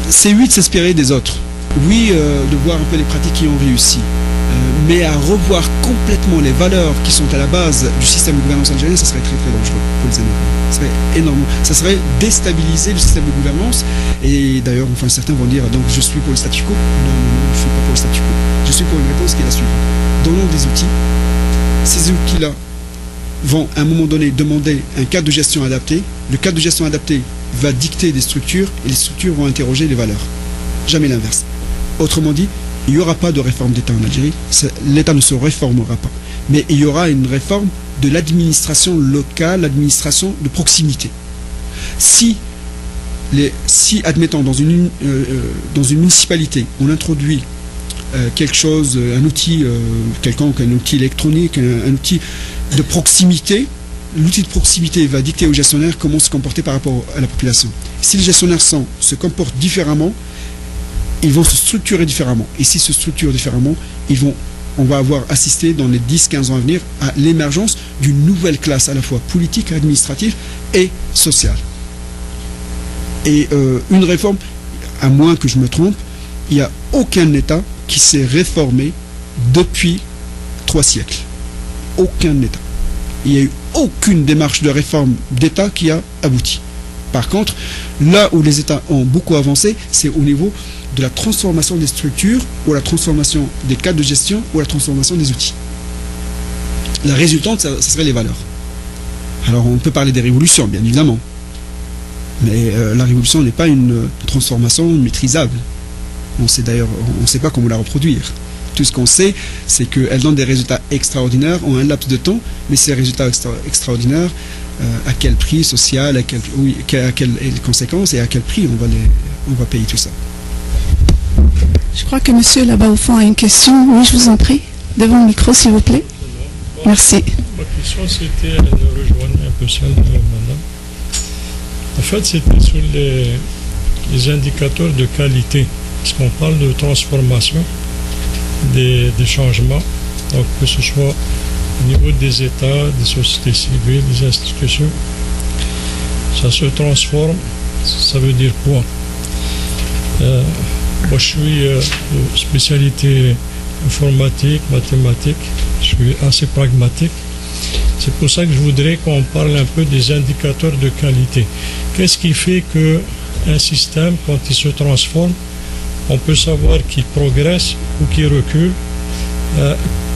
c'est oui de s'inspirer des autres, oui de voir un peu les pratiques qui ont réussi, mais à revoir complètement les valeurs qui sont à la base du système de gouvernance algérien, ça serait très très dangereux pour les Américains. Ça serait énorme. Ça serait déstabiliser le système de gouvernance. Et d'ailleurs, enfin, certains vont dire donc je suis pour le statu quo. Non, je ne suis pas pour le statu quo. Je suis pour une réponse qui est la suivante. Donnons des outils. Ces outils-là vont à un moment donné demander un cadre de gestion adapté. Le cadre de gestion adapté va dicter des structures et les structures vont interroger les valeurs. Jamais l'inverse. Autrement dit, il n'y aura pas de réforme d'État en Algérie. L'État ne se réformera pas. Mais il y aura une réforme de l'administration locale, l'administration de proximité. Si admettons, dans une municipalité, on introduit quelque chose, un outil quelconque, un outil électronique, un outil de proximité, l'outil de proximité va dicter aux gestionnaires comment se comporter par rapport à la population. Si les gestionnaires se comportent différemment, ils vont se structurer différemment. Et s'ils se structurent différemment, on va avoir assisté dans les 10-15 ans à venir à l'émergence d'une nouvelle classe à la fois politique, administrative et sociale. Et une réforme, à moins que je me trompe, il n'y a aucun État qui s'est réformé depuis 3 siècles. Aucun État. Il n'y a eu aucune démarche de réforme d'État qui a abouti. Par contre, là où les États ont beaucoup avancé, c'est au niveau de la transformation des structures, ou la transformation des cadres de gestion, ou la transformation des outils. La résultante, ça serait les valeurs. Alors on peut parler des révolutions, bien évidemment. Mais la révolution n'est pas une transformation maîtrisable. On ne sait pas comment la reproduire. Tout ce qu'on sait, c'est qu'elle donne des résultats extraordinaires en un laps de temps, mais ces résultats extraordinaires, à quel prix social, à quelles conséquences et à quel prix on va payer tout ça. Je crois que monsieur là-bas au fond a une question. Oui, je vous en prie. Devant le micro, s'il vous plaît. Merci. Ma question, c'était de rejoindre un peu celle de madame. En fait, c'était sur les indicateurs de qualité. Parce qu'on parle de transformation des changements. Donc, que ce soit au niveau des États, des sociétés civiles, des institutions, ça se transforme. Ça veut dire quoi? Moi, je suis de spécialité informatique, mathématiques. Je suis assez pragmatique. C'est pour ça que je voudrais qu'on parle un peu des indicateurs de qualité. Qu'est-ce qui fait qu'un système, quand il se transforme, on peut savoir qu'il progresse ou qu'il recule?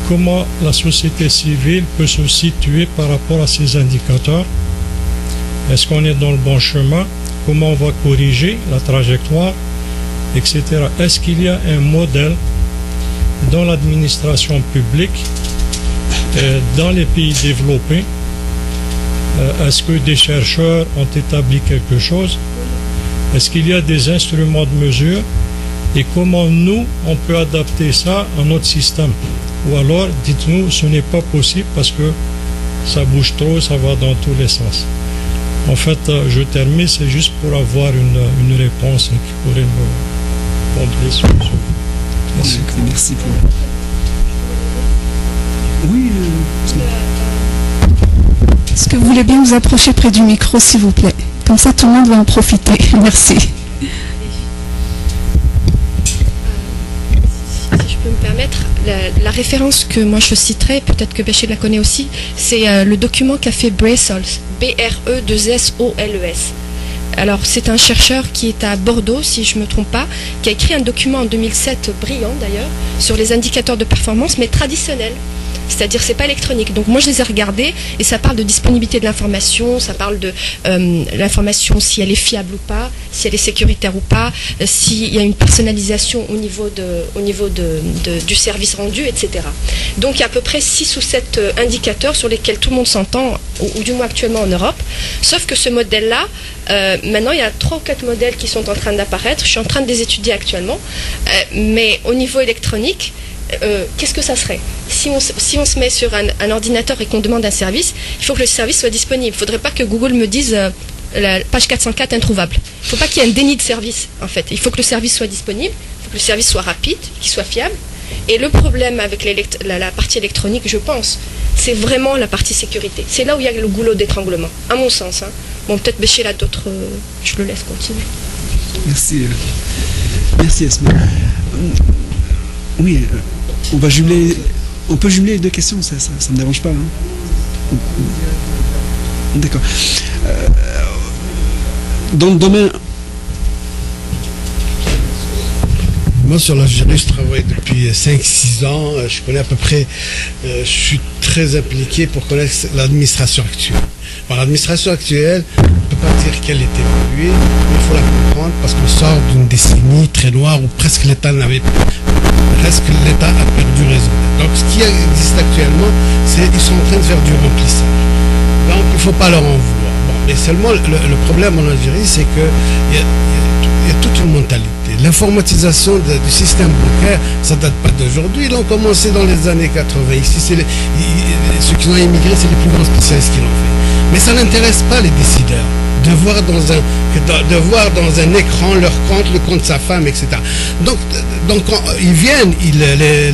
Comment la société civile peut se situer par rapport à ces indicateurs? Est-ce qu'on est dans le bon chemin? Comment on va corriger la trajectoire, etc. Est-ce qu'il y a un modèle dans l'administration publique, dans les pays développés? Est-ce que des chercheurs ont établi quelque chose? Est-ce qu'il y a des instruments de mesure? Et comment nous, on peut adapter ça à notre système? Ou alors, dites-nous, ce n'est pas possible parce que ça bouge trop, ça va dans tous les sens. En fait, je termine, c'est juste pour avoir une réponse qui pourrait me combler sur ce. Merci pour... Oui. Est-ce que vous voulez bien vous approcher près du micro, s'il vous plaît? Comme ça, tout le monde va en profiter. Merci. Si je peux me permettre, la référence que moi je citerai, peut-être que Béché la connaît aussi, c'est le document qu'a fait Bresols, B-R-E-2-S-O-L-E-S. Alors c'est un chercheur qui est à Bordeaux, si je ne me trompe pas, qui a écrit un document en 2007, brillant d'ailleurs, sur les indicateurs de performance, mais traditionnels. C'est-à-dire c'est pas électronique. Donc moi je les ai regardés et ça parle de disponibilité de l'information, ça parle de l'information si elle est fiable ou pas, si elle est sécuritaire ou pas, s'il y a une personnalisation au niveau du service rendu, etc. Donc il y a à peu près 6 ou 7 indicateurs sur lesquels tout le monde s'entend, ou du moins actuellement en Europe. Sauf que ce modèle-là, maintenant il y a 3 ou 4 modèles qui sont en train d'apparaître. Je suis en train de les étudier actuellement. Mais au niveau électronique, qu'est-ce que ça serait? Si on se met sur un ordinateur et qu'on demande un service, il faut que le service soit disponible. Il ne faudrait pas que Google me dise la page 404 introuvable. Il ne faut pas qu'il y ait un déni de service, en fait. Il faut que le service soit disponible, il faut que le service soit rapide, qu'il soit fiable. Et le problème avec la partie électronique, je pense, c'est vraiment la partie sécurité. C'est là où il y a le goulot d'étranglement, à mon sens. Hein. Bon, peut-être Béché là d'autres, je le laisse continuer. Merci. Merci Esma. Oui, on peut jumeler les deux questions, ça me dérange pas. Hein. D'accord. Dans le domaine... Moi, sur l'Algérie, je travaille depuis 5-6 ans. Je connais à peu près, je suis très impliqué pour connaître l'administration actuelle. Bon, l'administration actuelle, on ne peut pas dire qu'elle est évoluée, mais il faut la comprendre parce qu'on sort d'une décennie très noire où presque l'État a perdu raison. Donc, ce qui existe actuellement, c'est qu'ils sont en train de faire du remplissage. Donc, il ne faut pas leur en vouloir. Bon, mais seulement, le problème en Algérie, c'est qu'il y a toute une mentalité. L'informatisation du système bancaire, ça ne date pas d'aujourd'hui. Ils ont commencé dans les années 80. Ici, ceux qui ont émigré, c'est les plus grands spécialistes qui l'ont fait. Mais ça n'intéresse pas les décideurs de voir dans un écran leur compte, le compte de sa femme, etc. Donc quand ils viennent,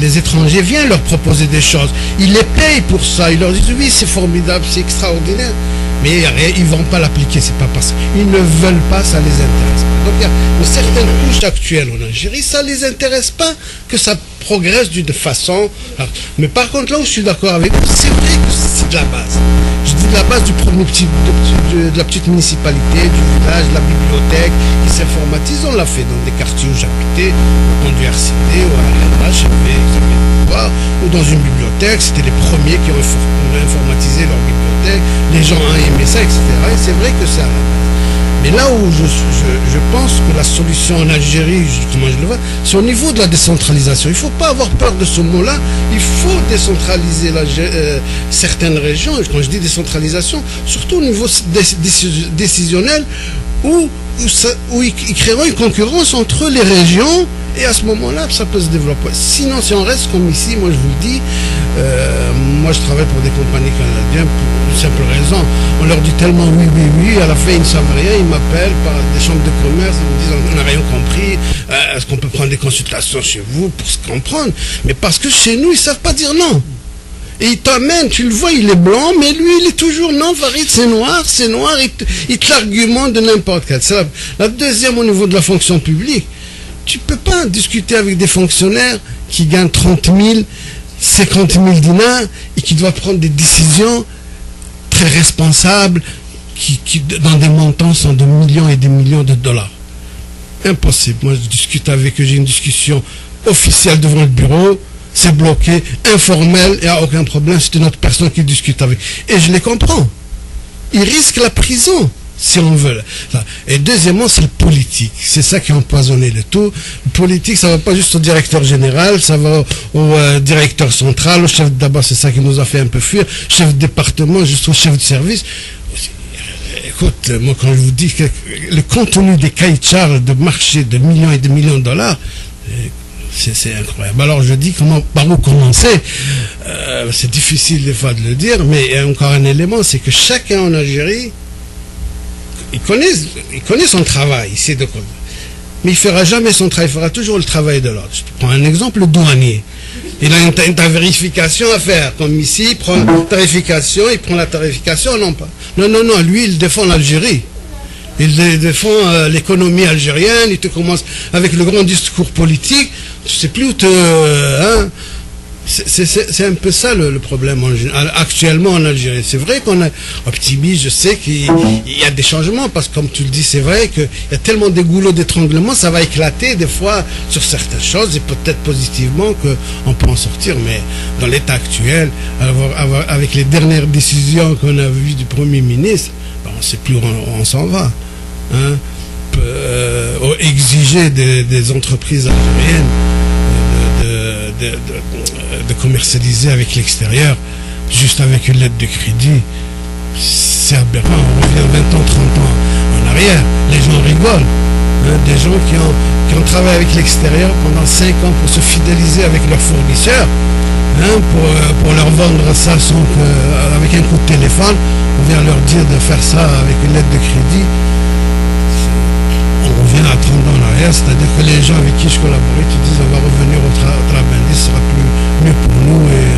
les étrangers viennent leur proposer des choses. Ils les payent pour ça. Ils leur disent oui, c'est formidable, c'est extraordinaire. Mais ils ne vont pas l'appliquer, c'est pas parce qu'ils ne veulent pas, ça les intéresse pas. Donc il y a une certaine couche actuelle en Algérie, ça ne les intéresse pas que ça progresse d'une façon. Alors, mais par contre, là où je suis d'accord avec vous, c'est vrai que c'est de la base. Je dis de la base de la petite municipalité, du village, de la bibliothèque, qui s'informatise. On l'a fait dans des quartiers où j'habitais, au du RCD, ou à la ou dans une bibliothèque, c'était les premiers qui ont informatisé leur bibliothèque, les gens ont aimé ça, etc. Et c'est vrai que c'est à la base. Mais là où je pense que la solution en Algérie, justement, je le vois, c'est au niveau de la décentralisation. Il ne faut pas avoir peur de ce mot-là. Il faut décentraliser certaines régions. Et quand je dis décentralisation, surtout au niveau décisionnel, où ils créeront une concurrence entre les régions. Et à ce moment-là, ça peut se développer. Sinon, si on reste comme ici, moi je vous le dis, moi je travaille pour des compagnies canadiennes pour une simple raison. On leur dit tellement oui, à la fin ils ne savent rien, ils m'appellent par des chambres de commerce, ils me disent on n'a rien compris, est-ce qu'on peut prendre des consultations chez vous pour se comprendre? Mais parce que chez nous, ils ne savent pas dire non. Et il t'amène, tu le vois, il est blanc, mais lui, il est toujours non, Farid, c'est noir, il te l'argumente de n'importe quel. C'est la deuxième au niveau de la fonction publique. Tu ne peux pas discuter avec des fonctionnaires qui gagnent 30 000, 50 000 dinars et qui doivent prendre des décisions très responsables qui dans des montants sont de millions et des millions de dollars. Impossible. Moi, je discute avec eux, j'ai une discussion officielle devant le bureau, c'est bloqué, informel, il n'y a aucun problème, c'est une autre personne qui discute avec. Et je les comprends. Ils risquent la prison. Si on veut. Et deuxièmement, c'est le politique. C'est ça qui a empoisonné le tout. Le politique, ça ne va pas juste au directeur général, ça va au directeur central, au chef d'abord, c'est ça qui nous a fait un peu fuir, chef de département, jusqu'au chef de service. Écoute, moi quand je vous dis que le contenu des cahiers de charges de marché de millions et de millions de dollars, c'est incroyable. Alors je dis par où commencer. C'est difficile des fois de le dire, mais il y a encore un élément, c'est que chacun en Algérie, il connaît son travail, il sait de quoi. Mais il ne fera jamais son travail, il fera toujours le travail de l'autre. Je prends un exemple, le douanier. Il a une tarification à faire, comme ici, il prend la tarification, non pas. Non, lui, il défend l'Algérie. Il défend l'économie algérienne, il te commence avec le grand discours politique, tu ne sais plus où te... Hein, c'est un peu ça le problème actuellement en Algérie. C'est vrai qu'on est optimiste, je sais qu'il y a des changements, parce que comme tu le dis, c'est vrai qu'il y a tellement de goulots d'étranglement, ça va éclater des fois sur certaines choses, et peut-être positivement qu'on peut en sortir, mais dans l'état actuel, avec les dernières décisions qu'on a vues du Premier ministre, ben on ne sait plus où on s'en va. Hein. Exiger des entreprises algériennes de commercialiser avec l'extérieur, juste avec une lettre de crédit, c'est aberrant. On revient 20 ans, 30 ans en arrière. Les gens rigolent. Hein, des gens qui ont travaillé avec l'extérieur pendant 5 ans pour se fidéliser avec leurs fournisseurs, hein, pour leur vendre ça avec un coup de téléphone. On vient leur dire de faire ça avec une lettre de crédit. On revient à 30 ans en arrière, c'est-à-dire que les gens avec qui je collaborais, tu dis on va revenir au travail, ce sera mieux pour nous, et